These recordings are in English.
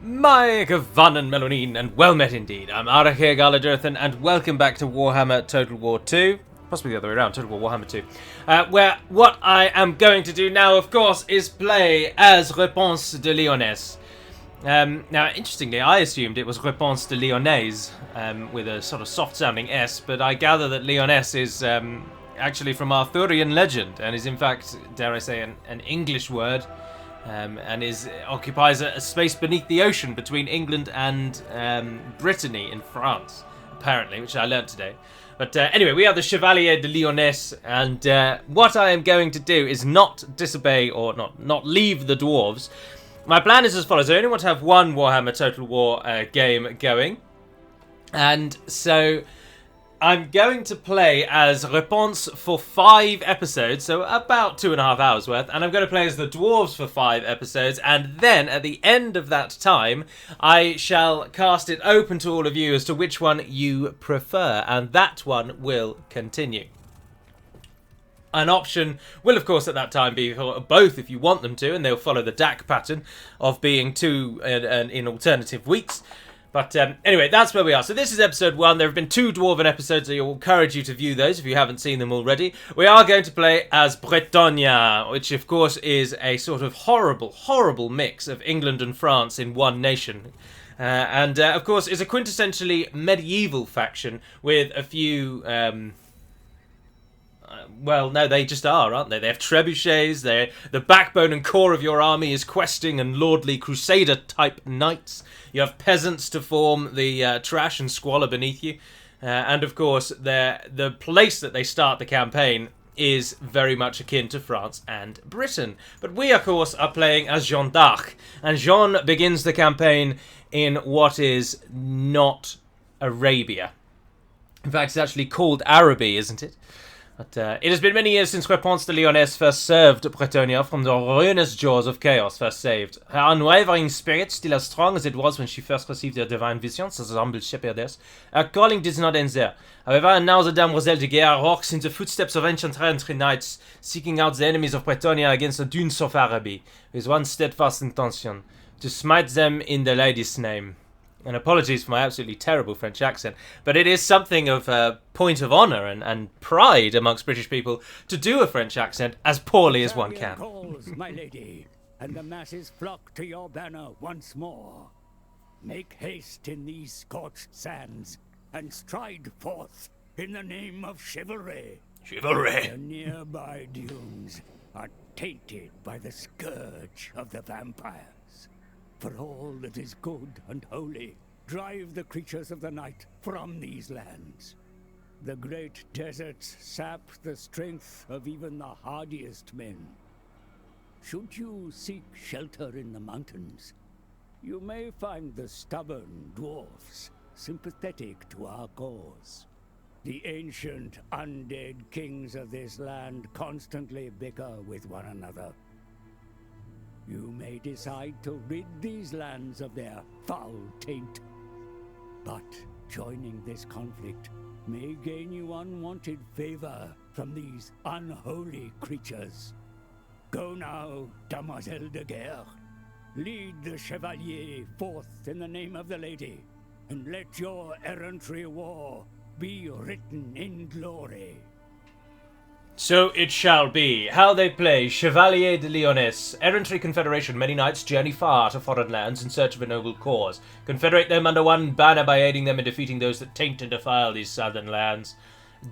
My Gavanen Melonin, and well met indeed. I'm Al-Haikk, and welcome back to Warhammer Total War 2. Possibly the other way around, Total War Warhammer 2. Where what I am going to do now, of course, is play as Repanse de Lyonesse. Now, interestingly, I assumed it was Repanse de Lyonesse, with a sort of soft-sounding S, but I gather that Lyonesse is actually from Arthurian legend, and is in fact, dare I say, an English word. And occupies a space beneath the ocean between England and Brittany in France, apparently, which I learnt today. But anyway, we are the Chevalier de Lyonesse, and what I am going to do is not disobey or not leave the dwarves. My plan is as follows: I only want to have one Warhammer Total War game going, and so I'm going to play as Repanse for 5 episodes, so about 2.5 hours worth, and I'm going to play as the dwarves for 5 episodes, and then at the end of that time, I shall cast it open to all of you as to which one you prefer, and that one will continue. An option will, of course, at that time be for both if you want them to, and they'll follow the DAC pattern of being 2 in alternative weeks. But anyway, that's where we are. So this is episode 1. There have been 2 Dwarven episodes, so I'll encourage you to view those if you haven't seen them already. We are going to play as Bretonnia, which of course is a sort of horrible, horrible mix of England and France in one nation. And of course is a quintessentially medieval faction with a few... well, no, they just are, aren't they? They have trebuchets, the backbone and core of your army is questing and lordly crusader-type knights. You have peasants to form the trash and squalor beneath you. And, of course, the place that they start the campaign is very much akin to France and Britain. But we, of course, are playing as Jeanne d'Arc. And Jeanne begins the campaign in what is not Arabia. In fact, it's actually called Araby, isn't it? But it has been many years since Repanse de Lyonesse first served Bretonnia from the ruinous jaws of chaos first saved. Her unwavering spirit, still as strong as it was when she first received her divine visions as a humble shepherdess, her calling did not end there. However, now the Demoiselle de Guerre walks in the footsteps of ancient errantry knights, seeking out the enemies of Bretonnia against the dunes of Araby, with one steadfast intention, to smite them in the lady's name. And apologies for my absolutely terrible French accent, but it is something of a point of honour and pride amongst British people to do a French accent as poorly as one can. Calls, my lady, and the masses flock to your banner once more. Make haste in these scorched sands, and stride forth in the name of chivalry. Chivalry! The nearby dunes are tainted by the scourge of the vampires. For all that is good and holy, drive the creatures of the night from these lands. The great deserts sap the strength of even the hardiest men. Should you seek shelter in the mountains, you may find the stubborn dwarfs sympathetic to our cause. The ancient undead kings of this land constantly bicker with one another. You may decide to rid these lands of their foul taint. But joining this conflict may gain you unwanted favor from these unholy creatures. Go now, Demoiselle de Guerre. Lead the Chevalier forth in the name of the Lady, and let your errantry war be written in glory. So it shall be. How they play: Chevalier de Lyonesse. Errantry confederation, many knights journey far to foreign lands in search of a noble cause. Confederate them under one banner by aiding them in defeating those that taint and defile these southern lands.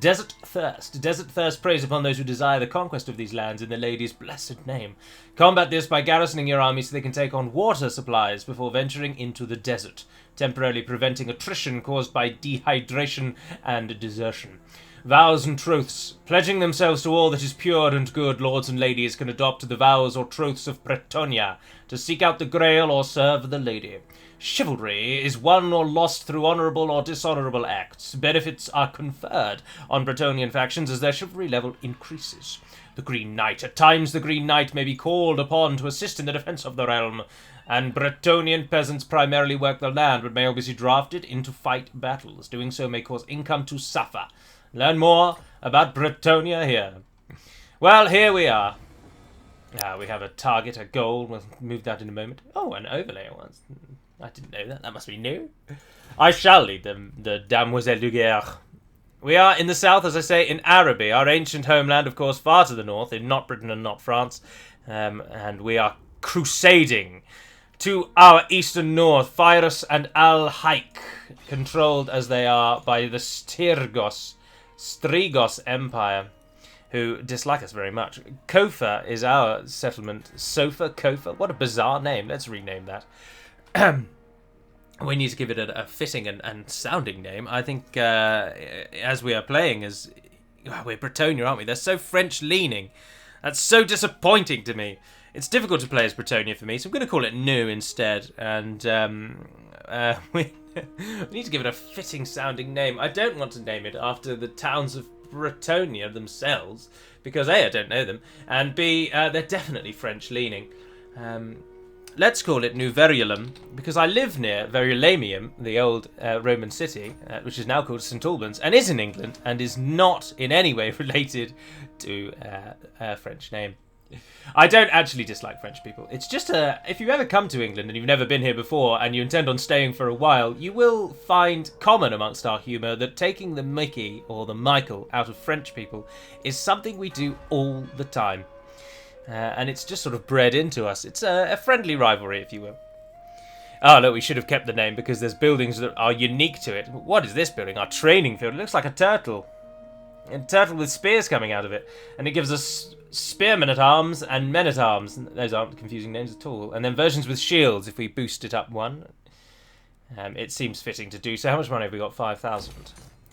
Desert thirst. Desert thirst preys upon those who desire the conquest of these lands in the Lady's blessed name. Combat this by garrisoning your army so they can take on water supplies before venturing into the desert, temporarily preventing attrition caused by dehydration and desertion. Vows and troths. Pledging themselves to all that is pure and good, lords and ladies can adopt the vows or troths of Bretonnia to seek out the Grail or serve the Lady. Chivalry is won or lost through honourable or dishonourable acts. Benefits are conferred on Bretonnian factions as their chivalry level increases. The Green Knight. At times the Green Knight may be called upon to assist in the defence of the realm, and Bretonnian peasants primarily work the land but may also be drafted in to fight battles. Doing so may cause income to suffer. Learn more about Bretonnia here. Well, here we are. We have a target, a goal. We'll move that in a moment. Oh, an overlay once. I didn't know that. That must be new. I shall lead them, the Demoiselle de Guerre. We are in the south, as I say, in Araby, our ancient homeland, of course, far to the north, in not Britain and not France. And we are crusading to our eastern north, Pyrrhus and Al-Haikk, controlled as they are by the Strigos Empire, who dislike us very much. Kofa is our settlement. Sofa? Kofa? What a bizarre name. Let's rename that. We need to give it a fitting and sounding name. I think as we are playing as... we're Bretonnia, aren't we? They're so French-leaning. That's so disappointing to me. It's difficult to play as Bretonnia for me, so I'm going to call it New instead. And we need to give it a fitting sounding name. I don't want to name it after the towns of Bretonnia themselves, because A, I don't know them, and B, they're definitely French-leaning. Let's call it New Verulam, because I live near Verulamium, the old Roman city, which is now called St Albans, and is in England, and is not in any way related to a French name. I don't actually dislike French people. It's just if you ever come to England and you've never been here before and you intend on staying for a while, you will find common amongst our humour that taking the Mickey or the Michael out of French people is something we do all the time. And it's just sort of bred into us. It's a friendly rivalry, if you will. Oh, look, we should have kept the name because there's buildings that are unique to it. What is this building? Our training field. It looks like a turtle. A turtle with spears coming out of it. And it gives us spearmen at arms and men at arms. Those aren't confusing names at all. And then versions with shields if we boost it up one. It seems fitting to do so. How much money have we got? 5,000.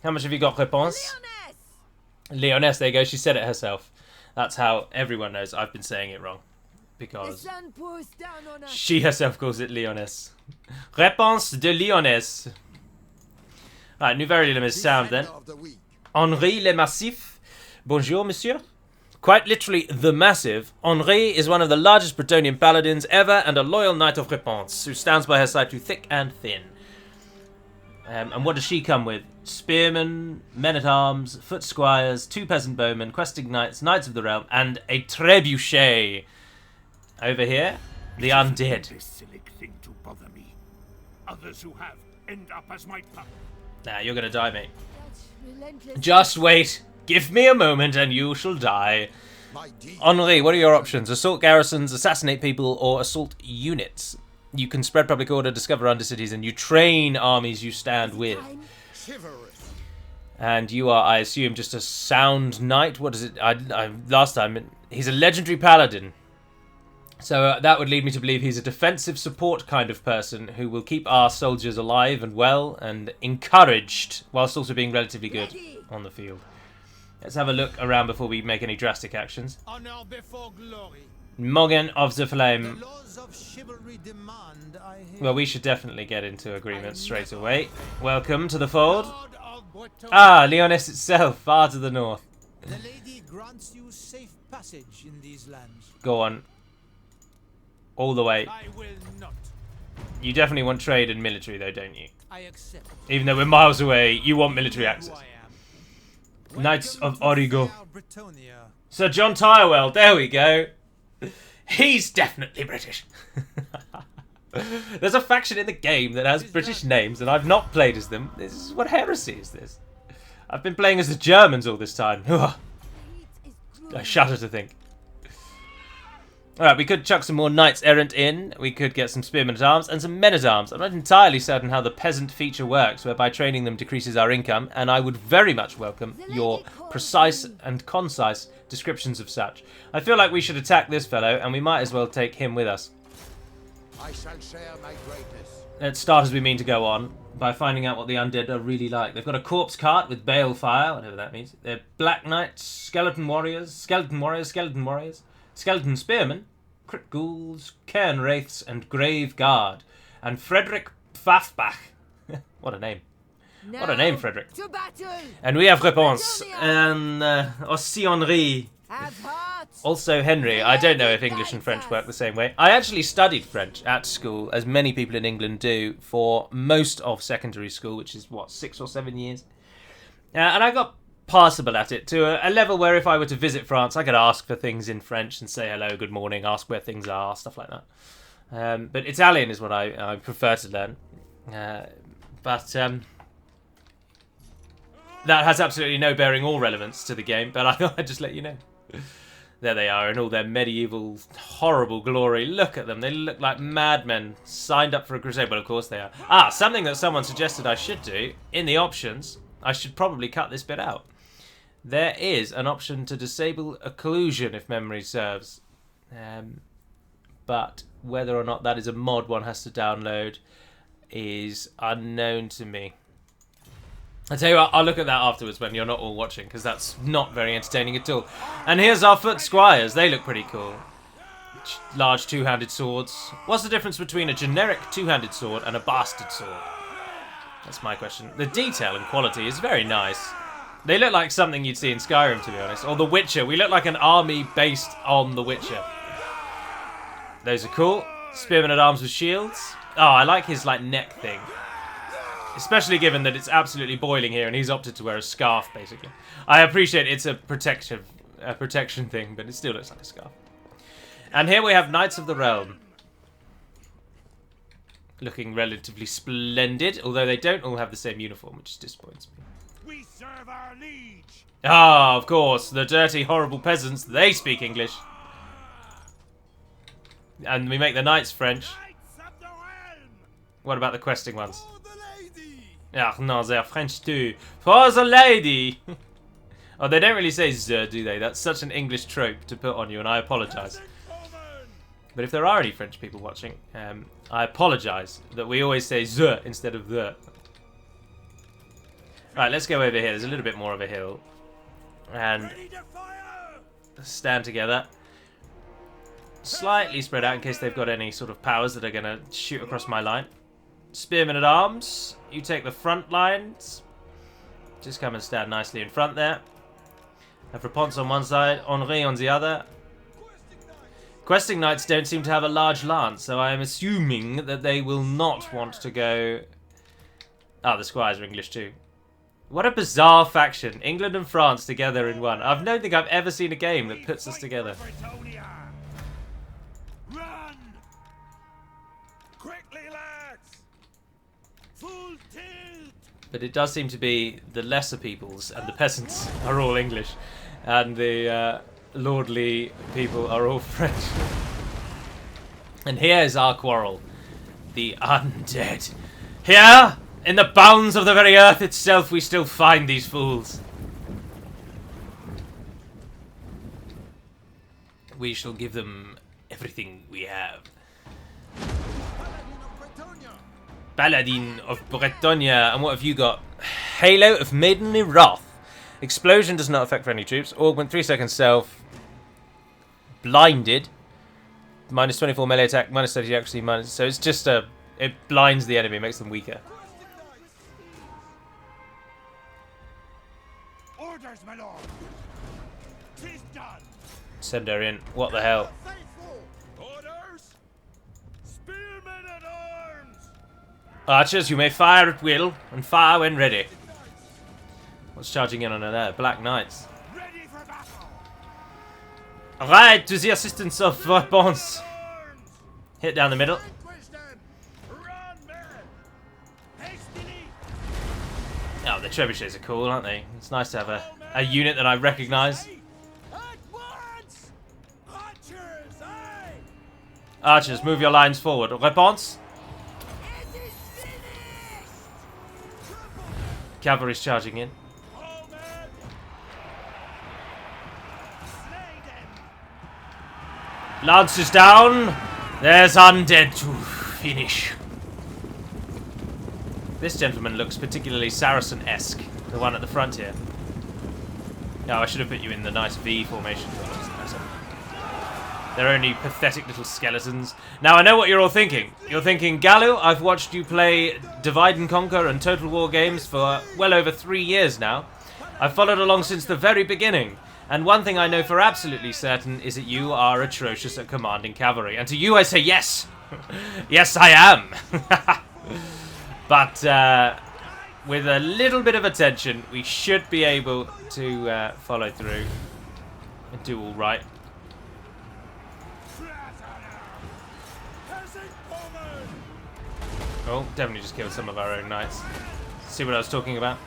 How much have you got, Repanse? Lyonesse, there you go. She said it herself. That's how everyone knows I've been saying it wrong. Because she herself calls it Lyonesse. Repanse de Lyonesse. Alright, New Verulam is sound then. Henri le Massif. Bonjour, monsieur. Quite literally, the Massive. Henri is one of the largest Bretonnian paladins ever and a loyal knight of Repanse, who stands by her side through thick and thin. And what does she come with? Spearmen, men-at-arms, foot squires, 2 peasant bowmen, questing knights, knights of the realm, and a trebuchet. Over here, the undead. Thing to bother me. Others who have end up as my pup. Nah, you're gonna die, mate. Just wait. Give me a moment and you shall die. Henri, what are your options? Assault garrisons, assassinate people, or assault units? You can spread public order, discover undercities, and you train armies you stand with. And you are, I assume, just a sound knight? What is it? Last time, he's a legendary paladin. So that would lead me to believe he's a defensive support kind of person who will keep our soldiers alive and well and encouraged, whilst also being relatively good on the field. Let's have a look around before we make any drastic actions. Honor before glory. Morgan of the Flame. The laws of chivalry demand, I hear. Well, we should definitely get into agreement straight away. Welcome to the fold. Lord of Bretonnia. Ah, Lyonesse itself, far to the north. The lady grants you safe passage in these lands. Go on. All the way. I will not. You definitely want trade and military, though, don't you? I accept. Even though we're miles away, you want military access. Who I am. Knights of Welcome to Origo. fair Bretonnia. Sir John Tyrewell, there we go. He's definitely British. There's a faction in the game that has British names, and I've not played as them. This is what heresy is this? I've been playing as the Germans all this time. I shudder to think. Alright, we could chuck some more knights errant in. We could get some spearmen at arms and some men at arms. I'm not entirely certain how the peasant feature works, whereby training them decreases our income, and I would very much welcome your precise and concise descriptions of such. I feel like we should attack this fellow, and we might as well take him with us. I shall share my greatness. Let's start as we mean to go on, by finding out what the undead are really like. They've got a corpse cart with balefire, whatever that means. They're black knights, skeleton warriors, skeleton spearmen, crit ghouls, cairn wraiths, and grave guard. And Frederick Pfaffbach. What a name. What a name, Frederick. To battle. And we have Repanse, and aussi Henri. Have heart. Also Henry. I don't know if English and French work the same way. I actually studied French at school, as many people in England do, for most of secondary school, which is, what, 6 or 7 years? And I got passable at it, to a level where if I were to visit France, I could ask for things in French and say hello, good morning, ask where things are, stuff like that. But Italian is what I prefer to learn. But that has absolutely no bearing or relevance to the game, but I thought I'd just let you know. There they are in all their medieval, horrible glory. Look at them. They look like madmen signed up for a crusade. Well, of course they are. Something that someone suggested I should do. In the options, I should probably cut this bit out. There is an option to disable occlusion, if memory serves. But whether or not that is a mod one has to download is unknown to me. I tell you what, I'll look at that afterwards when you're not all watching, because that's not very entertaining at all. And here's our foot squires. They look pretty cool. Large two-handed swords. What's the difference between a generic two-handed sword and a bastard sword? That's my question. The detail and quality is very nice. They look like something you'd see in Skyrim, to be honest. Or The Witcher. We look like an army based on The Witcher. Those are cool. Spearmen at arms with shields. Oh, I like his neck thing. Especially given that it's absolutely boiling here and he's opted to wear a scarf, basically. I appreciate it's a protection thing, but it still looks like a scarf. And here we have Knights of the Realm. Looking relatively splendid, although they don't all have the same uniform, which disappoints me. We serve our liege. Ah, of course, the dirty, horrible peasants, they speak English. And we make the knights French. What about the questing ones? Ah, no, they're French too. For the lady! Oh, they don't really say "ze," do they? That's such an English trope to put on you, and I apologise. But if there are any French people watching, I apologise that we always say "ze" instead of "the." Right, let's go over here. There's a little bit more of a hill. And stand together. Slightly spread out in case they've got any sort of powers that are going to shoot across my line. Spearmen at arms, you take the front lines. Just come and stand nicely in front there. Have Repanse on one side, Henri on the other. Questing knights don't seem to have a large lance, so I am assuming that they will not want to go... Ah, the squires are English too. What a bizarre faction. England and France together in one. I don't think I've ever seen a game that puts us together. Bretonnia. Run! Quickly, lads! Full tilt! But it does seem to be the lesser peoples and the peasants are all English. And the lordly people are all French. And here's our quarrel. The undead. Here, in the bounds of the very earth itself, we still find these fools. We shall give them everything we have. Paladin of Bretonnia. And what have you got? Halo of Maidenly Wrath. Explosion does not affect friendly troops. Augment 3 seconds self. Blinded. Minus 24 melee attack. Minus 30 accuracy. Minus... So it's just a... It blinds the enemy. Makes them weaker. Orders, my lord. 'Tis done. Send her in. What the hell? Orders. Spearmen at arms. Archers, you may fire at will, and fire when ready. What's charging in on her there? Black Knights. Ready for battle. Ride to the assistance of Repanse. Hit down the middle. Run, men. Hastily. Oh, the trebuchets are cool, aren't they? It's nice to have a unit that I recognise. At once. Archers, aye. Archers, move your lines forward. Repanse. It is finished. Cavalry's charging in. All men. Slay them. Lancers down. There's undead to finish. This gentleman looks particularly Saracen-esque. The one at the front here. No, I should have put you in the nice V formation. They're only pathetic little skeletons. Now, I know what you're all thinking. You're thinking, Gallo, I've watched you play Divide and Conquer and Total War games for well over 3 years now. I've followed along since the very beginning. And one thing I know for absolutely certain is that you are atrocious at commanding cavalry. And to you I say yes! Yes, I am! But, with a little bit of attention, we should be able to follow through and do all right. Oh, definitely just killed some of our own knights. See what I was talking about?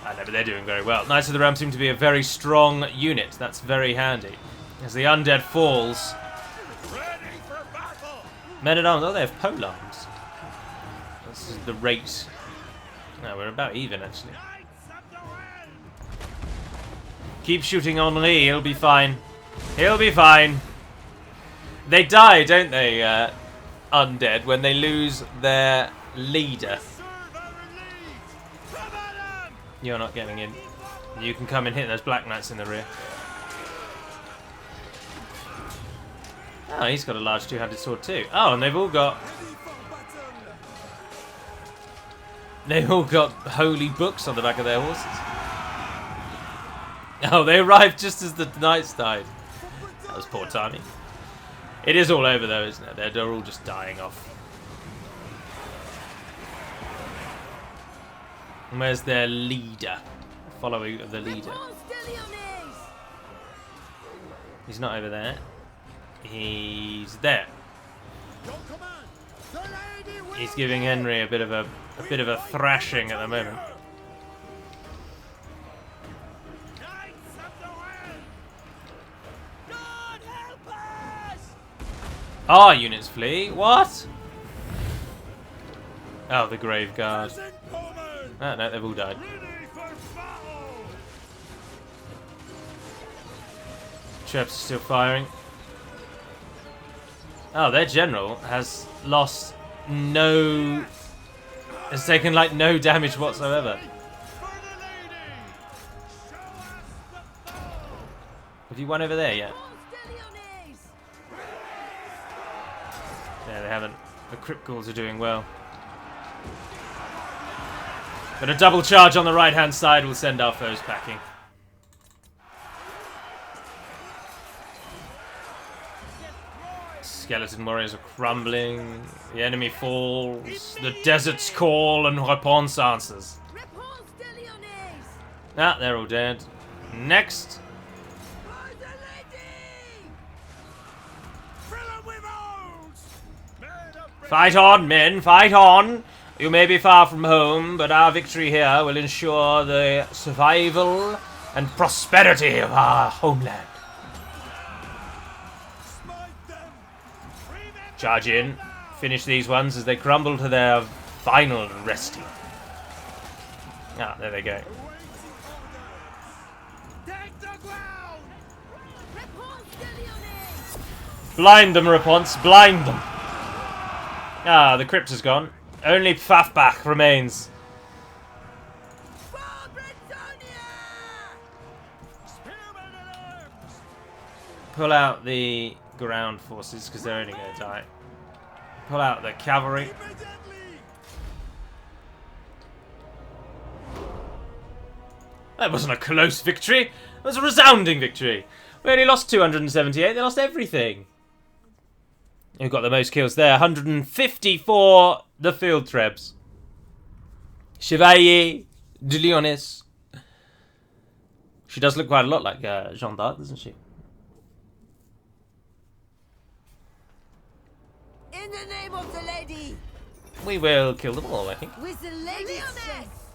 I know, but they're doing very well. Knights of the Realm seem to be a very strong unit. That's very handy. As the undead falls... Men-at-Arms. Oh, they have polearms. This is the rate. No, we're about even, actually. Keep shooting on Lee. He'll be fine. He'll be fine. They die, don't they, undead, when they lose their leader. You're not getting in. You can come and hit those Black Knights in the rear. Oh, he's got a large two-handed sword too. Oh, and they've all got holy books on the back of their horses. Oh, they arrived just as the knights died. That was poor timing. It is all over though, isn't it? They're all just dying off. And where's their leader? Following of the leader. He's not over there. He's there. He's giving Henry a bit of a thrashing at the moment. Our units flee? What? Oh, the Grave Guard. Oh, no, they've all died. Traps are still firing. Oh, their general has lost no... has taken, like, no damage whatsoever. Have you won over there yet? Yeah, they haven't. The Crypt Ghouls are doing well. But a double charge on the right-hand side will send our foes packing. Skeleton warriors are crumbling. The enemy falls. The deserts call and Repanse answers. Ah, they're all dead. Next. Fight on, men, fight on! You may be far from home, but our victory here will ensure the survival and prosperity of our homeland. Charge in. Finish these ones as they crumble to their final resting. Ah, there they go. Blind them, Repanse, blind them! Ah, the crypt is gone. Only Pfaffbach remains. Pull out the ground forces, because they're only going to die. Pull out the cavalry. That wasn't a close victory. It was a resounding victory. We only lost 278. They lost everything. Who got the most kills there? 154, the field trebs. Chevalier de Lyonesse. She does look quite a lot like Jeanne d'Arc, doesn't she? In the name of the lady. We will kill them all, I think. With the lady's strength.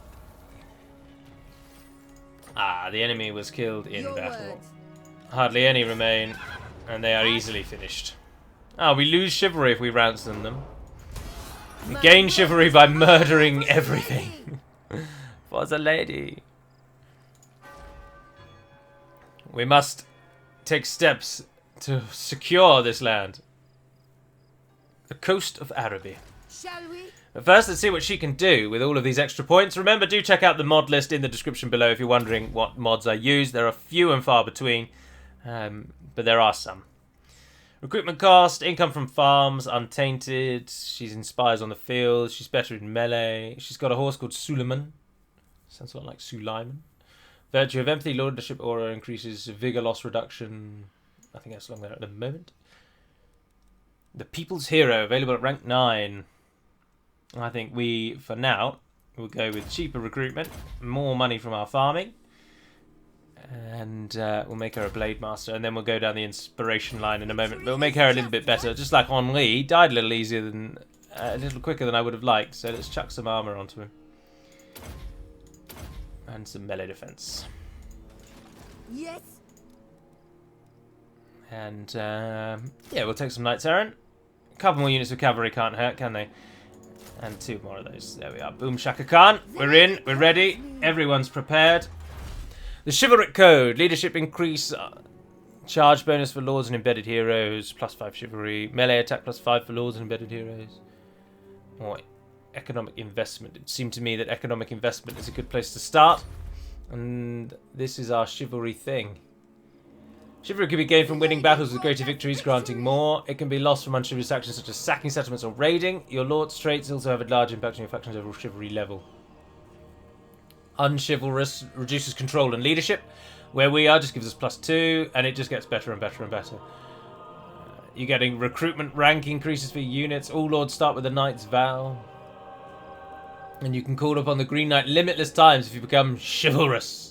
Ah, the enemy was killed in Your battle. word. Hardly any remain, and they are easily finished. Ah, we lose chivalry if we ransom them. We gain chivalry by murdering everything. For the lady. We must take steps to secure this land. The coast of Araby. Shall we? But first, let's see what she can do with all of these extra points. Remember, do check out the mod list in the description below if you're wondering what mods I use. There are few and far between, but there are some. Recruitment cost, income from farms, untainted. She's inspires on the field. She's better in melee. She's got a horse called Suleiman. Sounds a lot like Suleiman. Virtue of empathy, lordship aura increases vigor loss reduction. I think that's along there at the moment. The People's Hero, available at rank 9. I think we, for now, We'll go with cheaper recruitment, more money from our farming, and we'll make her a blade master, and then we'll go down the inspiration line in a moment. But we'll make her a little bit better, just like Henri. He died a little easier than, a little quicker than I would have liked. So let's chuck some armor onto him, and some melee defense. Yes. And yeah, we'll take some knights errant. A couple more units of cavalry can't hurt, can they? And 2 more of those. There we are. Boom Shaka Khan. We're in. We're ready. Everyone's prepared. The chivalric code. Leadership increase. Charge bonus for lords and embedded heroes. +5 chivalry. Melee attack +5 for lords and embedded heroes. Or economic investment. It seemed to me that economic investment is a good place to start. And this is our chivalry thing. Chivalry can be gained from winning battles with greater victories, granting more. It can be lost from unchivalrous actions such as sacking settlements or raiding. Your lord's traits also have a large impact on your faction's overall chivalry level. Unchivalrous reduces control and leadership. Where we are just gives us +2, and it just gets better and better and better. You're getting recruitment rank increases for units. All lords start with a knight's vow. And you can call upon the Green Knight limitless times if you become chivalrous.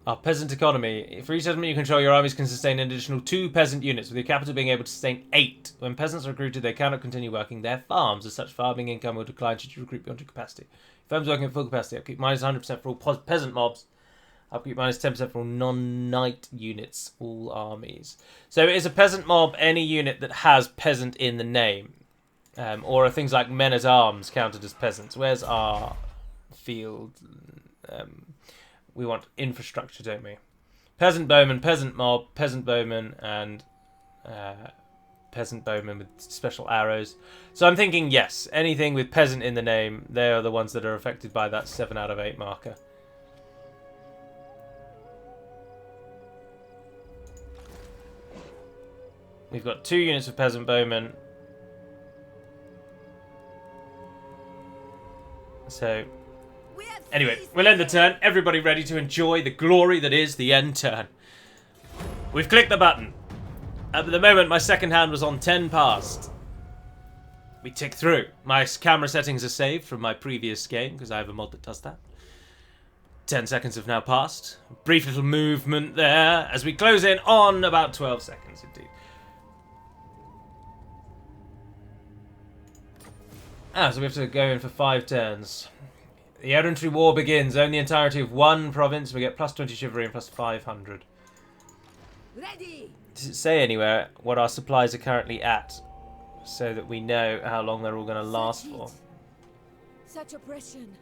Our peasant economy. For each settlement you control, your armies can sustain an additional 2 peasant units, with your capital being able to sustain 8. When peasants are recruited, they cannot continue working their farms. As such, farming income will decline should you recruit beyond your capacity. Firms working at full capacity, upkeep -100% for all peasant mobs. Upkeep -10% for all non-knight units, all armies. So it is a peasant mob, any unit that has peasant in the name. Or are things like men-at-arms counted as peasants? Where's our field? We want infrastructure, don't we? Peasant bowman, peasant mob, peasant bowman, and peasant bowman with special arrows. So I'm thinking, yes, anything with peasant in the name, they are the ones that are affected by that 7 out of 8 marker. We've got 2 units of peasant bowmen. So anyway, we'll end the turn. Everybody ready to enjoy the glory that is the end turn. We've clicked the button. At the moment, my second hand was on 10 past. We tick through. My camera settings are saved from my previous game, because I have a mod that does that. 10 seconds have now passed. Brief little movement there, as we close in on about 12 seconds, indeed. So we have to go in for 5 turns. The errantry war begins. Own the entirety of 1 province. We get +20 chivalry and +500. Ready. Does it say anywhere what our supplies are currently at, so that we know how long they're all going to last for? Such oppression.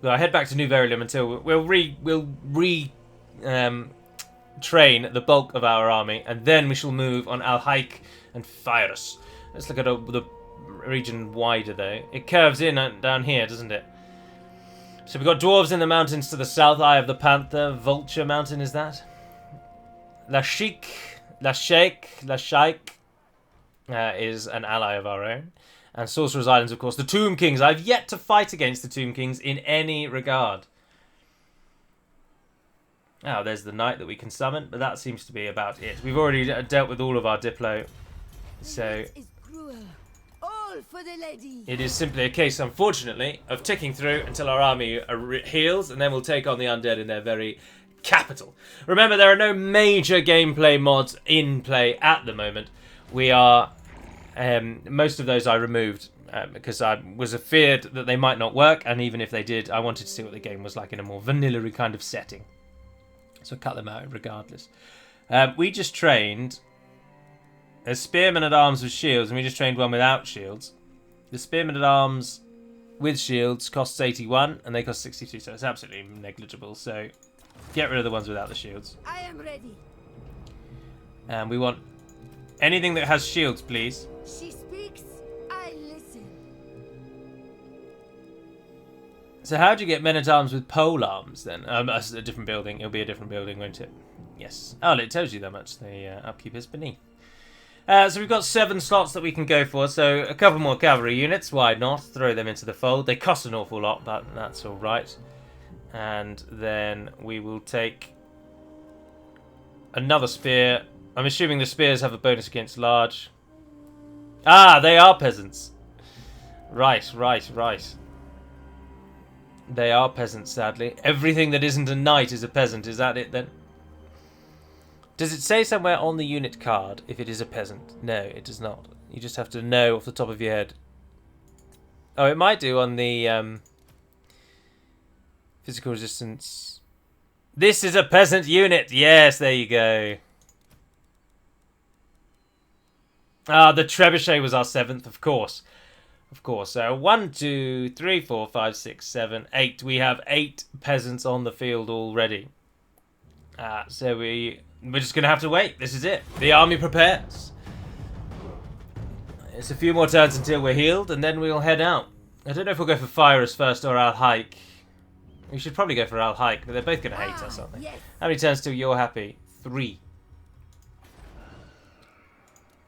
So I head back to New Verulam until we'll train the bulk of our army, and then we shall move on Al-Haikk and Fyrus. Let's look at the region wider though. It curves in down here, doesn't it? So we've got dwarves in the mountains to the south. Eye of the Panther. Vulture Mountain is that. Al-Haikk is an ally of our own. And Sorcerer's Islands, of course. The Tomb Kings. I've yet to fight against the Tomb Kings in any regard. Oh, there's the knight that we can summon, but that seems to be about it. We've already dealt with all of our Diplo. So All for the lady. it is simply a case, unfortunately, of ticking through until our army heals, and then we'll take on the undead in their very capital. Remember, there are no major gameplay mods in play at the moment. We are... most of those I removed because I was afeared that they might not work, and even if they did, I wanted to see what the game was like in a more vanilla-y kind of setting. So I cut them out regardless. We just trained a spearman at arms with shields, and we just trained one without shields. The spearman at arms with shields costs 81, and they cost 62, so it's absolutely negligible. So get rid of the ones without the shields. I am ready. And we want anything that has shields, please. She speaks, I listen. So how do you get men-at-arms with pole arms, then? That's a different building. It'll be a different building, won't it? Yes. Oh, it tells you that much. The upkeep is beneath. So we've got 7 slots that we can go for. So a couple more cavalry units. Why not? Throw them into the fold. They cost an awful lot, but that's all right. And then we will take another spear. I'm assuming the spears have a bonus against large. Ah, they are peasants. Right, right, right. They are peasants, sadly. Everything that isn't a knight is a peasant. Is that it, then? Does it say somewhere on the unit card if it is a peasant? No, it does not. You just have to know off the top of your head. Oh, it might do on the physical resistance. This is a peasant unit. Yes, there you go. Ah, the trebuchet was our 7th, of course. Of course. So 1, 2, 3, 4, 5, 6, 7, 8. We have 8 peasants on the field already. So we're just going to have to wait. This is it. The army prepares. It's a few more turns until we're healed, and then we'll head out. I don't know if we'll go for Fyrus first or Al-Haikk. We should probably go for Al-Haikk, but they're both going to hate us, aren't they? Yes. How many turns till you're happy? 3.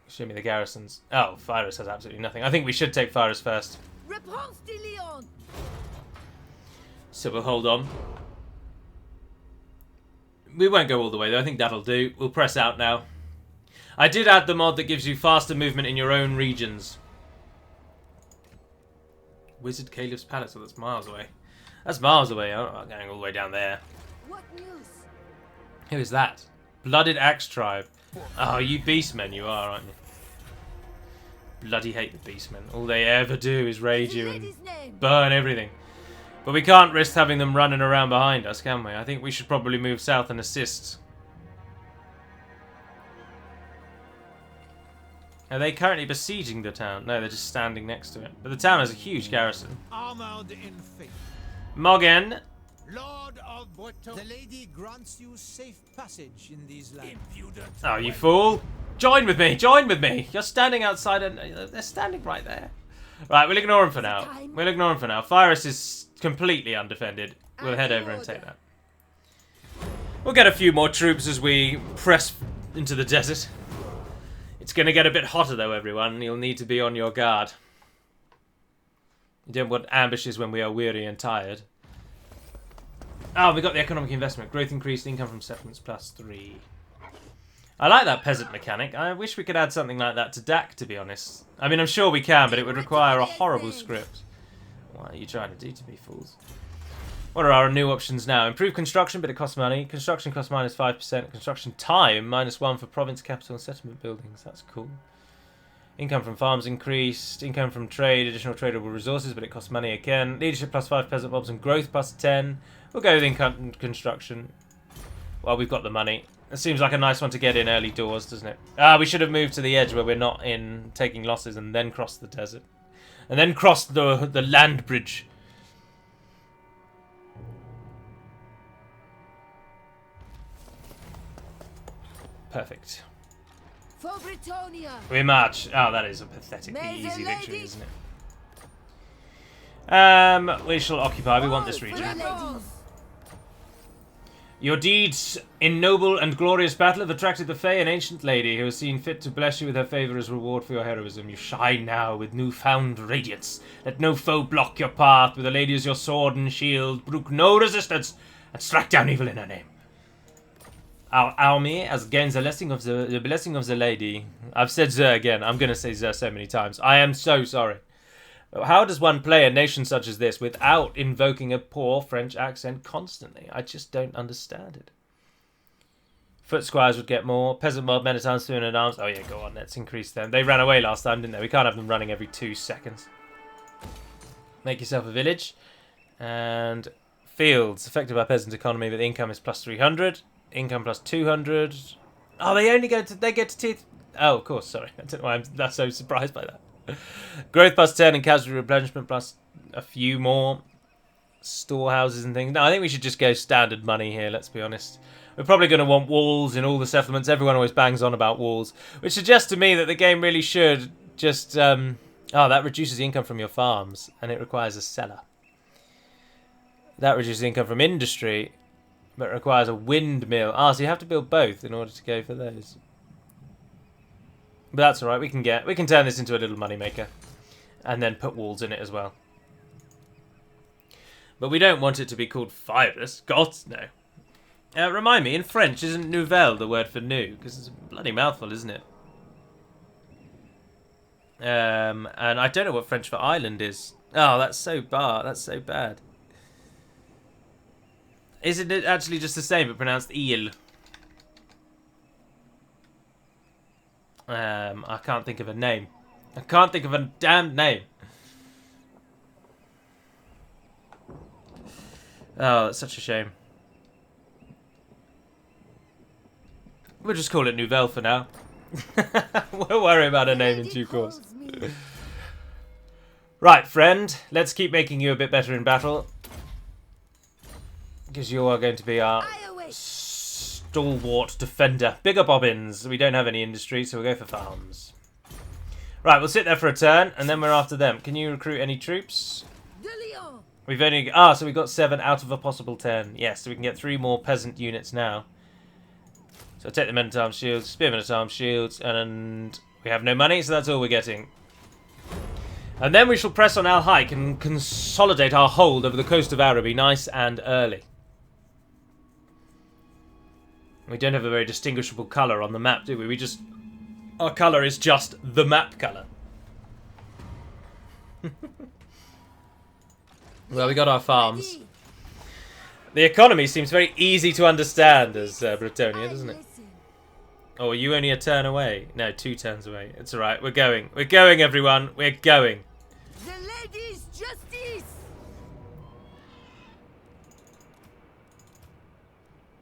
Show me the garrisons. Oh, Fyrus has absolutely nothing. I think we should take Fyrus first. Repanse de Lyonesse. So we'll hold on. We won't go all the way, though. I think that'll do. We'll press out now. I did add the mod that gives you faster movement in your own regions. Wizard Caleb's Palace. Oh, that's miles away. That's miles away. I'm not going all the way down there. What news? Who is that? Blooded Axe Tribe. Oh, you beastmen you are, aren't you? Bloody hate the beastmen. All they ever do is raid you and burn everything. But we can't risk having them running around behind us, can we? I think we should probably move south and assist. Are they currently besieging the town? No, they're just standing next to it. But the town has a huge garrison. Armored in faith. Moggen. Lord of Bretonnia. The lady grants you safe passage in these lands. Impudent. Oh, you fool. Join with me. Join with me. You're standing outside and they're standing right there. Right, we'll ignore them for now. We'll ignore them for now. Fyrus is completely undefended. We'll head over and take that. We'll get a few more troops as we press into the desert. It's going to get a bit hotter though, everyone. You'll need to be on your guard. You don't want ambushes when we are weary and tired. Oh, we got the economic investment. Growth increased, income from settlements +3. I like that peasant mechanic. I wish we could add something like that to DAC, to be honest. I mean, I'm sure we can, but it would require a horrible script. What are you trying to do to me, fools? What are our new options now? Improve construction, but it costs money. Construction costs -5%. Construction time, -1 for province, capital, and settlement buildings. That's cool. Income from farms increased. Income from trade, additional tradable resources, but it costs money again. Leadership +5 peasant mobs and growth +10. We'll go with income and construction. Well, we've got the money. It seems like a nice one to get in early doors, doesn't it? We should have moved to the edge where we're not in taking losses and then cross the desert. And then cross the land bridge. Perfect. For Bretonnia. We march. Oh, that is a pathetically May the easy victory, lady- isn't it? We shall occupy. We want this region. Your deeds in noble and glorious battle have attracted the Fae, an ancient lady who has seen fit to bless you with her favour as reward for your heroism. You shine now with newfound radiance. Let no foe block your path. With the lady as your sword and shield, brook no resistance, and strike down evil in her name. Our army has gained the blessing of the lady. I've said "the" again. I'm going to say "the" so many times. I am so sorry. How does one play a nation such as this without invoking a poor French accent constantly? I just don't understand it. Foot squires would get more. Peasant mob, men at arms, 200 arms. Oh yeah, go on, let's increase them. They ran away last time, didn't they? We can't have them running every 2 seconds. Make yourself a village. And fields. Affected by peasant economy, but the income is +300. Income +200. Oh, they get to teeth. Oh, of course, sorry. I don't know why I'm that's so surprised by that. Growth +10 and casualty replenishment plus a few more storehouses and things. No, I think we should just go standard money here, let's be honest. We're probably going to want walls in all the settlements. Everyone always bangs on about walls, which suggests to me that the game really should just... oh, that reduces the income from your farms, and it requires a cellar. That reduces the income from industry, but it requires a windmill. Ah, so you have to build both in order to go for those. But that's alright, we can turn this into a little moneymaker. And then put walls in it as well. But we don't want it to be called Fyrus. God, no. Remind me, in French, isn't nouvelle the word for new? Because it's a bloody mouthful, isn't it? And I don't know what French for island is. Oh, that's so That's so bad. Isn't it actually just the same but pronounced île? I can't think of a name. I can't think of a damn name. Oh, that's such a shame. We'll just call it Nouvelle for now. We'll worry about a name in due course. Right, friend. Let's keep making you a bit better in battle. Because you are going to be our stalwart defender. Bigger bobbins. We don't have any industry, so we'll go for farms. Right, we'll sit there for a turn, and then we're after them. Can you recruit any troops? We've only... so we got 7 out of a possible 10. Yes, so we can get 3 more peasant units now. So take the men-at-arms shields, spearmen-at-arms shields, and we have no money, so that's all we're getting. And then we shall press on Al-Haikk and consolidate our hold over the coast of Araby nice and early. We don't have a very distinguishable colour on the map, do we? Our colour is just the map colour. Well, we got our farms. The economy seems very easy to understand as Bretonnia, doesn't it? Oh, are you only a turn away? No, 2 turns away. It's alright. We're going. We're going, everyone. We're going. The lady's justice.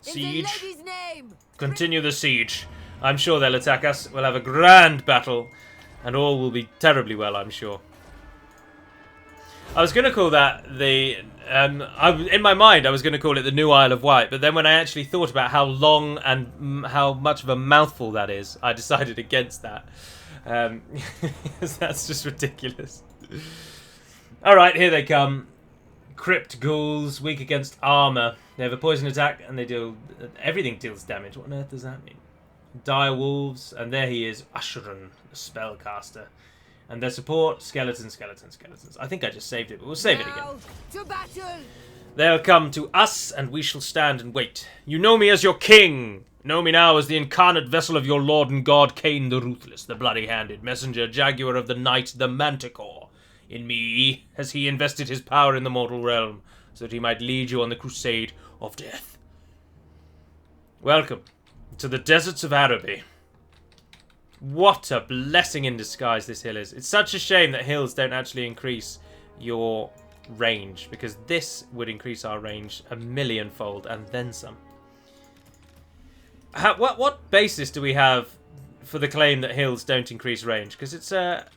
Siege. In the lady's name. Continue the siege. I'm sure they'll attack us. We'll have a grand battle. And all will be terribly well, I'm sure. I was going to call that the... in my mind, I was going to call it the New Isle of Wight, but then when I actually thought about how long and how much of a mouthful that is, I decided against that. That's just ridiculous. Alright, here they come. Crypt ghouls, weak against armour. They have a poison attack, and they deal... Everything deals damage. What on earth does that mean? Dire wolves, and there he is, Asheron, the spellcaster. And their support, skeletons, skeletons, skeletons. I think I just saved it, but we'll save it again. To battle. They'll come to us, and we shall stand and wait. You know me as your king. Know me now as the incarnate vessel of your lord and god, Cain the Ruthless, the bloody-handed messenger, jaguar of the night, the manticore. In me has he invested his power in the mortal realm, so that he might lead you on the crusade of death. Welcome to the deserts of Araby. What a blessing in disguise this hill is. It's such a shame that hills don't actually increase your range, because this would increase our range a millionfold and then some. What basis do we have for the claim that hills don't increase range? Because it's a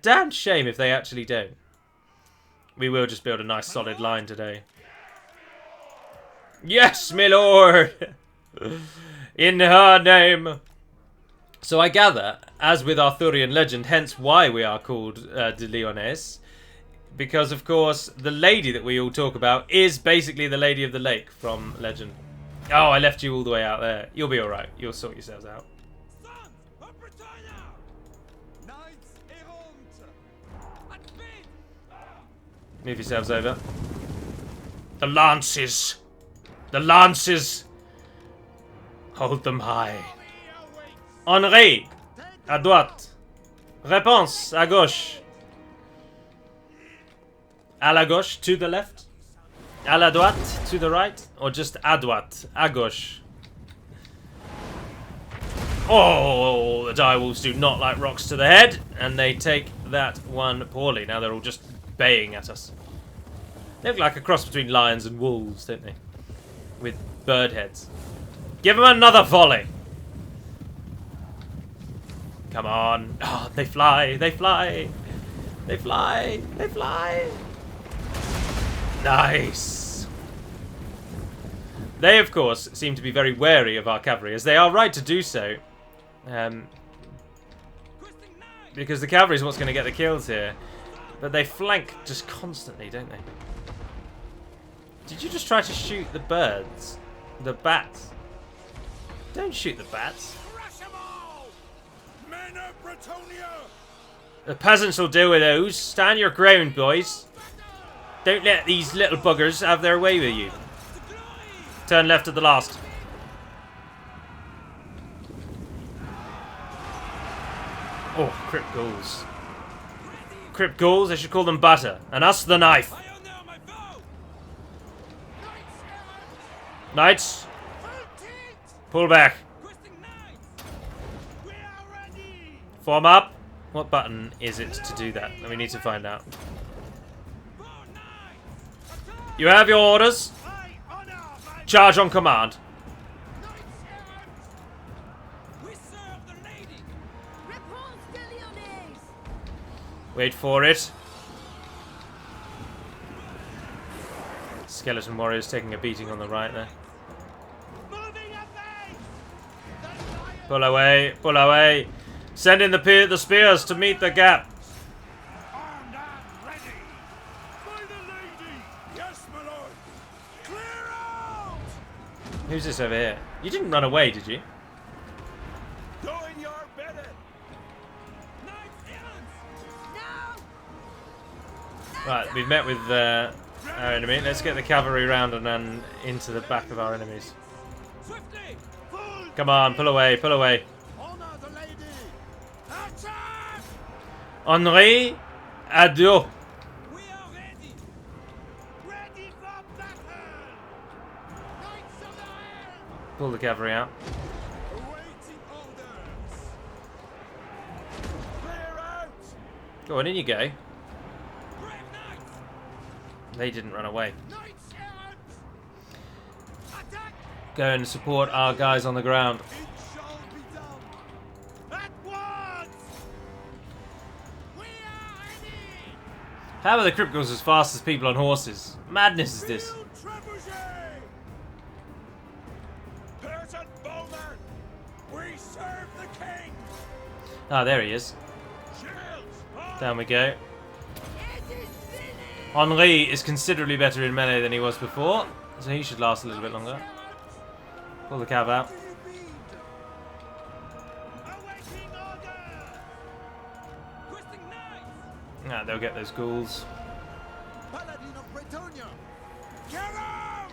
damn shame if they actually don't. We will just build a nice solid line today. Yes, my lord! In her name! So I gather, as with Arthurian legend, hence why we are called de Lyonesse, because of course the lady that we all talk about is basically the Lady of the Lake from legend. Oh, I left you all the way out there. You'll be alright. You'll sort yourselves out. Move yourselves over. The lances! The lances! Hold them high. Henri, à droite. Repanse, à gauche. À la gauche, to the left. À la droite, to the right. Or just à droite, à gauche. Oh, the direwolves do not like rocks to the head. And they take that one poorly. Now they're all just baying at us. They look like a cross between lions and wolves, don't they? With bird heads. Give them another volley. Come on. Oh, they fly. They fly. They fly. They fly. Nice. They, of course, seem to be very wary of our cavalry, as they are right to do so. Because the cavalry is what's going to get the kills here. But they flank just constantly, don't they? Did you just try to shoot the birds? The bats? Don't shoot the bats. The peasants will deal with those. Stand your ground, boys. Don't let these little buggers have their way with you. Turn left at the last. Oh, crypt ghouls. Crypt ghouls, they should call them butter. And us the knife. Knights, pull back. Form up. What button is it to do that? We need to find out. You have your orders. Charge on command. Repanse de Lyonesse. Wait for it. Skeleton warriors taking a beating on the right there. Pull away, pull away. Send in the spears to meet the gap. Armed and ready. By the lady. Yes, my lord. Clear out. Who's this over here? You didn't run away, did you? Doing your bidding. No. Right, we've met with our enemy. Let's get the cavalry round and then into the back of our enemies. Swiftly. Come on, pull away, pull away. Honor the lady. Attack. Henri, adieu. We are ready. Ready for battle. Knights of the Iron. Pull the cavalry out. Awaiting orders. Clear out. Go on, in you go. Brave knights. They didn't run away. Knights errant. Attack. Go and support our guys on the ground. It shall be done. At once. We are ready. How are the crypt ghouls as fast as people on horses? Madness is this. Field trebuchet. Peasant bowmen. We serve the king. Ah, there he is. Shields. Down we go. It is finished. Henri is considerably better in melee than he was before, so he should last a little bit longer. Pull the cav out. Awaiting orders. Twisting knights. Ah, they'll get those ghouls. Paladin of Bretonnia! Get 'em.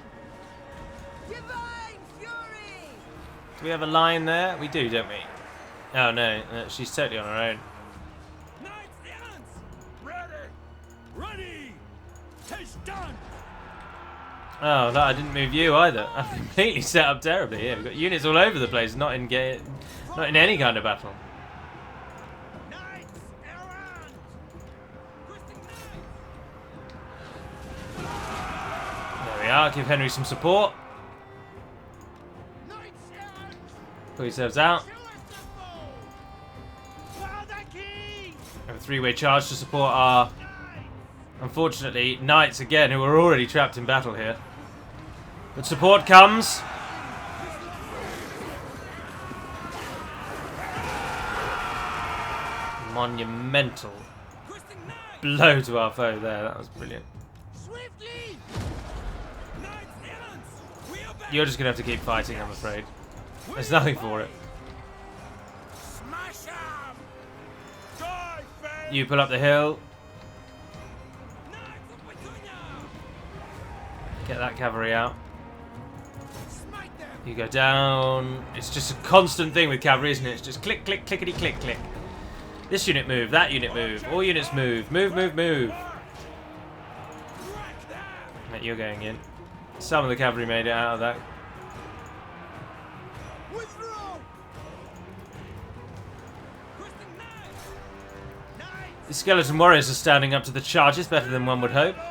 Divine fury. Do we have a line there? We do, don't we? Oh no, she's totally on her own. Knights errant. Ready. Ready. 'Tis done. Oh, no, I didn't move you either. I've completely set up terribly here. We've got units all over the place, not in any kind of battle. Knights errant. Twisting knights. There we are. Give Henry some support. Knights errant. Pull yourselves out. Show us the foe. For the king. Have a three-way charge to support our, unfortunately, knights again, who are already trapped in battle here. But support comes. Monumental Twisting knights. blow to our foe there. That was brilliant. Swiftly. Knights errant. We obey. You're just going to have to keep fighting, I'm afraid. There's nothing for it. Smash 'em. Die, Faye. You pull up the hill. Knights of Bretonnia. Get that cavalry out. Smite them. You go down. It's just a constant thing with cavalry, isn't it? It's just click, click, clickety, click, click. This unit move, that unit move. All units move. Move, move, move. Wreck them. Right, you're going in. Some of the cavalry made it out of that. Withdraw. Twisting knights. Knights. The skeleton warriors are standing up to the charges better than one would hope. Arms.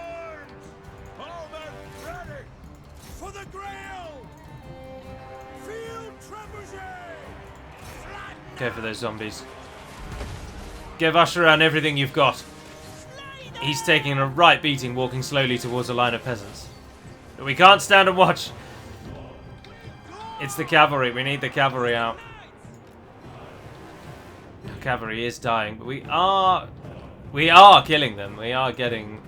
All men ready. For the Grail. Field trebuchet. Flat. Go for those zombies. Give Usheran everything you've got. He's taking a right beating, walking slowly towards a line of peasants. But we can't stand and watch. It's the cavalry. We need the cavalry out. The cavalry is dying, but we are killing them. We are getting.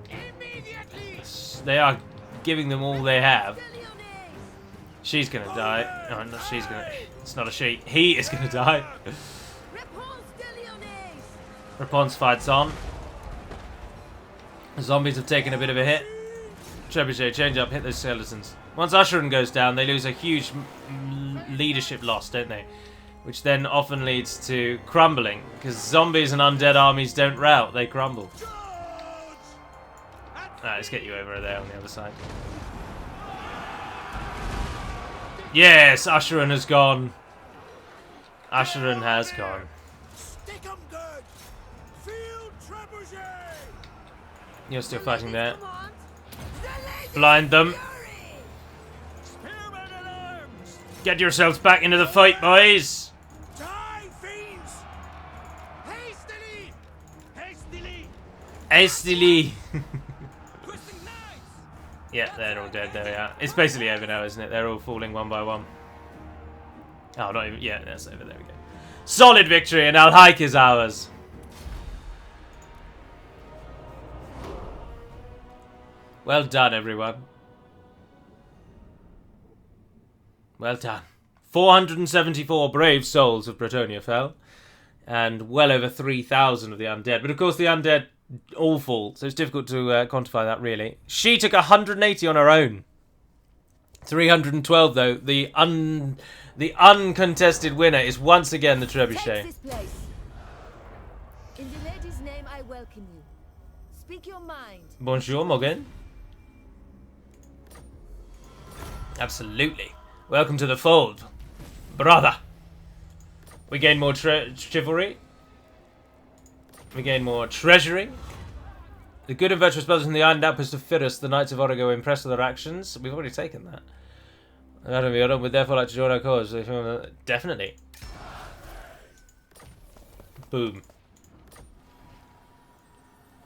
Immediately. They are giving them all they have. De Lyonesse. She's gonna die. No, not she's gonna. It's not a she. He is gonna die. Repanse de Lyonesse. Repanse fights on. The zombies have taken a bit of a hit. Trebuchet, change up, hit those skeletons. Once Usheran goes down, they lose a huge leadership loss, don't they? which then often leads to crumbling, because zombies and undead armies don't rout, they crumble. Alright, let's get you over there on the other side. Yes, Asheron has gone. Asheron has gone. Stick 'em good! Field trebuchet! You're still fighting there. Command, the Lady Blind them. Fury! Spearmen at arms! Get yourselves back into the fight, boys. Die, fiends! Hastily! Hastily! Hastily. Twisting knives! Yeah, they're all dead. There we are. It's basically over now, isn't it? They're all falling one by one. Oh, not even. Yeah, that's over. There we go. Solid victory, and Al-Haikk is ours. Well done, everyone. Well done. 474 brave souls of Bretonnia fell, and well over 3,000 of the undead. But of course, the undead all fall, so it's difficult to quantify that, really. She took 180 on her own. 312, though. The uncontested winner is once again the Take trebuchet. this place. In the lady's name, I welcome you. Speak your mind. Bonjour, Morgan. Absolutely. Welcome to the fold, brother. We gain more chivalry. We gain more treasury. The good and virtuous brothers in the Iron Outpost of Firus, the Knights of Origo, were impressed with their actions. We've already taken that. I would therefore like to join our cause. Definitely. Boom.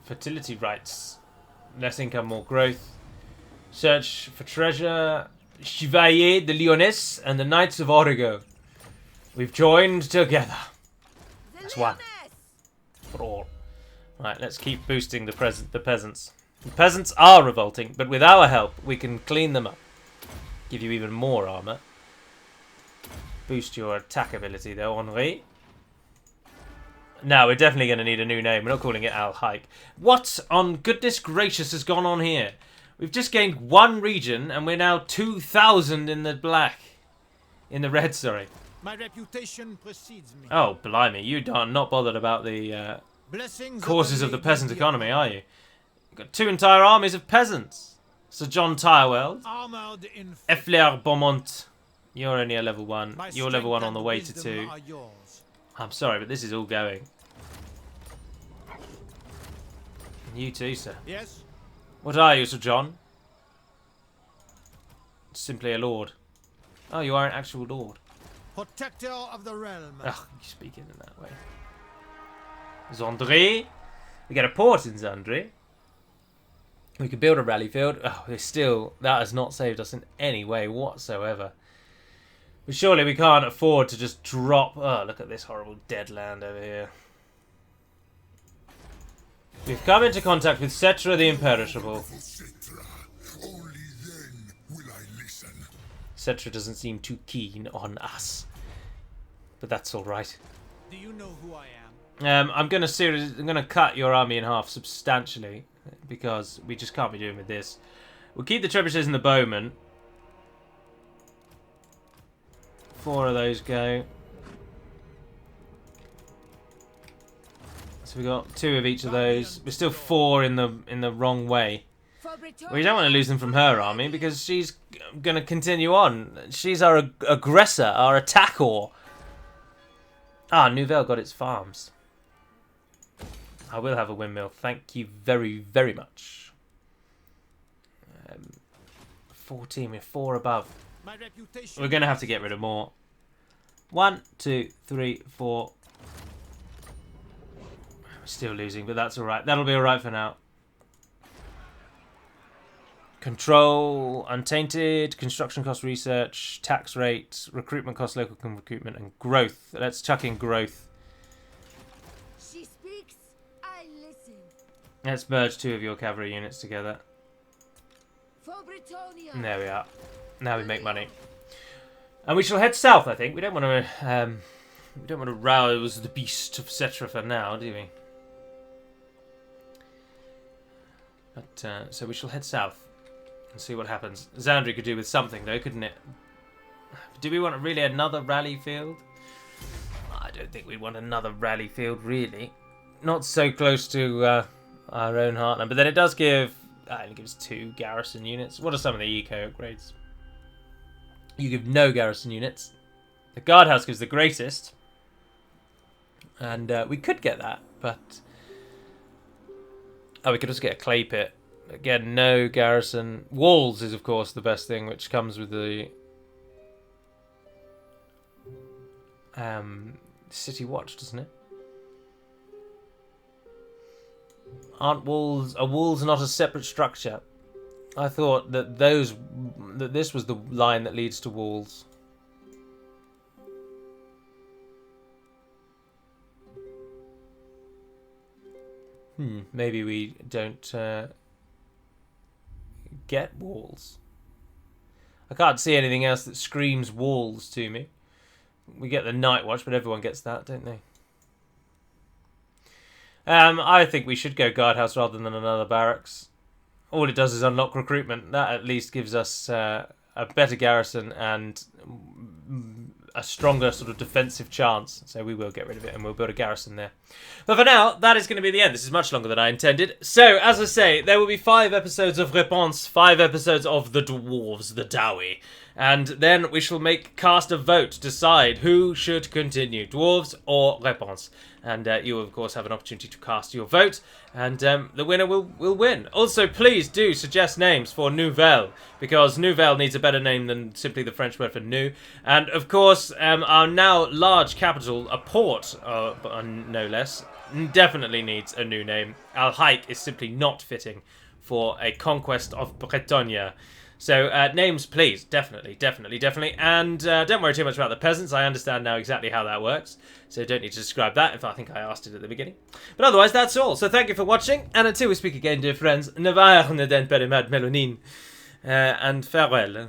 Fertility rights. Less income, more growth. Search for treasure. Chevalier de Lyonesse and the Knights of Origo. We've joined together. The That's one. Lyonesse! For all. Right, let's keep boosting the peasants. The peasants are revolting, but with our help, we can clean them up. Give you even more armor. Boost your attack ability, though, Henri. Now, we're definitely going to need a new name. We're not calling it Al-Haikk. What on goodness gracious has gone on here? We've just gained one region, and we're now 2,000 in the black. In the red, sorry. My reputation precedes me. Oh, blimey. You are not bothered about the Blessings causes of the Lady peasant Diana. economy, are you? You've got 2 entire armies of peasants. Sir John Tyrewell. Armored in Efflair Beaumont. You're only a level 1. My You're level 1 strength on the and way to wisdom 2. are yours. I'm sorry, but this is all going. You too, sir. Yes? What are you, Sir John? Simply a lord. Oh, you are an actual lord. Protector of the realm. Ugh, you speak it in that way. Zandri. We get a port in Zandri. We could build a rally field. Oh, it's still... That has not saved us in any way whatsoever. But surely we can't afford to just drop... Oh, look at this horrible dead land over here. We've come into contact with Cetra the Imperishable. Cetra. Only then will I listen. Cetra doesn't seem too keen on us. But that's alright. Do you know who I am? I'm gonna cut your army in half substantially, because we just can't be doing with this. We'll keep the trebuchets and the bowmen. 4 of those go. So we got 2 of each of those. We're still 4 in the wrong way. For Bretonnia. We don't want to lose them from her army because she's gonna continue on. She's our aggressor, our attacker. Ah, Nouvelle got its farms. I will have a windmill. Thank you very, very much. 14, we're 4 above. My reputation. We're going to have to get rid of more. 1, 2, 3, 4. We're still losing, but that's alright. That'll be alright for now. Control, untainted, construction cost research, tax rate, recruitment cost, local recruitment, and growth. Let's chuck in growth. She speaks, I listen. Let's merge 2 of your cavalry units together. For Bretonnia. And there we are. Now we make money. And we shall head south, I think. We don't want to rouse the beast of Cetra for now, do we? But so we shall head south and see what happens. Zandri could do with something though, couldn't it? Do we want really another rally field? I don't think we want another rally field, really. Not so close to our own heartland, but then it does give... it gives 2 garrison units. What are some of the eco upgrades? You give no garrison units. The guardhouse gives the greatest. And we could get that, but... Oh, we could also get a clay pit. Again, no garrison. Walls is, of course, the best thing, which comes with the... City Watch, doesn't it? Aren't walls... Are walls not a separate structure? I thought that this was the line that leads to walls. Maybe we don't get walls. I can't see anything else that screams walls to me. We get the Night Watch, but everyone gets that, don't they? I think we should go guardhouse rather than another barracks. All it does is unlock recruitment. That at least gives us a better garrison and a stronger sort of defensive chance. So we will get rid of it and we'll build a garrison there. But for now, that is going to be the end. This is much longer than I intended. So, as I say, there will be 5 episodes of Repanse, 5 episodes of the Dwarves, the Dowie. And then we shall cast a vote to decide who should continue, Dwarves or Repanse. And you will, of course, have an opportunity to cast your vote. And the winner will win. Also, please do suggest names for Nouvelle, because Nouvelle needs a better name than simply the French word for new. And, of course, our now large capital, a port, no less, definitely needs a new name. Al-Haikk is simply not fitting for a conquest of Bretonnia. So, names, please. Definitely. And don't worry too much about the peasants. I understand now exactly how that works. So, don't need to describe that if I think I asked it at the beginning. But otherwise, that's all. So, thank you for watching. And until we speak again, dear friends, ne vaar ne den perimad melonin. And farewell.